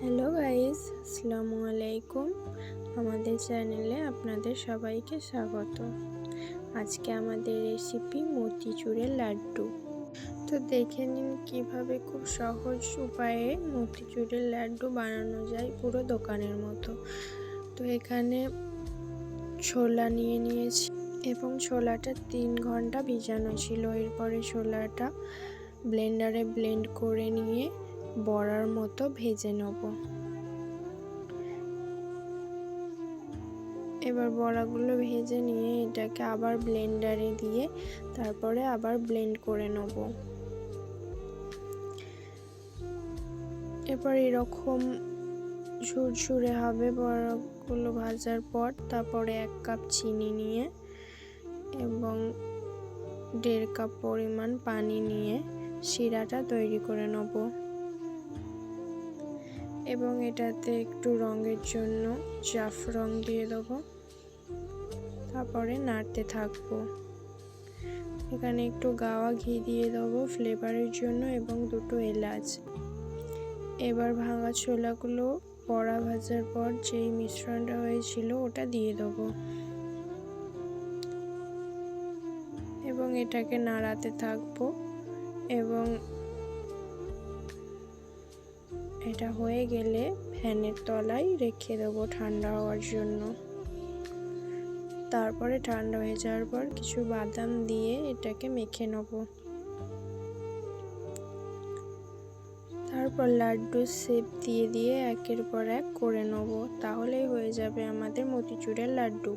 Hello guys, আসসালামু আলাইকুম। আমাদের চ্যানেলে আপনাদের সবাইকে স্বাগত। আজকে আমাদের রেসিপি মতিচুরের লাড্ডু। তো দেখে নিন কিভাবে খুব সহজ উপায়ে মতিচুরের লাড্ডু বানানো যায় পুরো দোকানের মতো। তো এখানে ছোলা নিয়ে নিয়েছি এবং ছোলাটা 3 ঘন্টা ভিজানো ছিল। এরপরে ছোলাটা ব্লেন্ডারে ব্লেন্ড করে নিয়ে বড়ার মতো ভেজে নেব। এবার বড়াগুলো ভেজে নিয়ে এটাকে আবার ব্লেন্ডারে দিয়ে তারপরে আবার ব্লেন্ড করে নেব। এরপর এরকম ঝুরঝুরে হবে বড়াগুলো ভাজার পর। তারপরে 1 কাপ চিনি নিয়ে এবং 1.5 কাপ পরিমাণ পানি নিয়ে শিরাটা তৈরি করে নেব এবং এটাতে একটু রঙের জন্য জাফরান দিয়ে দেবো। তারপরে নাড়তে থাকবো। এখানে একটু গাওয়া ঘি দিয়ে দেবো ফ্লেভারের জন্য এবং 2টো এলাচ। এবার ভাঙা ছোলাগুলো বড়া ভাজার পর যেই মিশ্রণটা হয়েছিল ওটা দিয়ে দেবো এবং এটাকে নাড়াতে থাকবো এবং এটা হয়ে গেলে ফ্যানের তলায় রেখে দেবো ঠান্ডা হওয়ার জন্য। তারপরে ঠান্ডা হয়ে যাওয়ার পর কিছু বাদাম দিয়ে এটাকে মেখে নেব। তারপর লাড্ডু শেপ দিয়ে একের পর এক করে নেব। তাহলেই হয়ে যাবে আমাদের মতিচুরের লাড্ডু।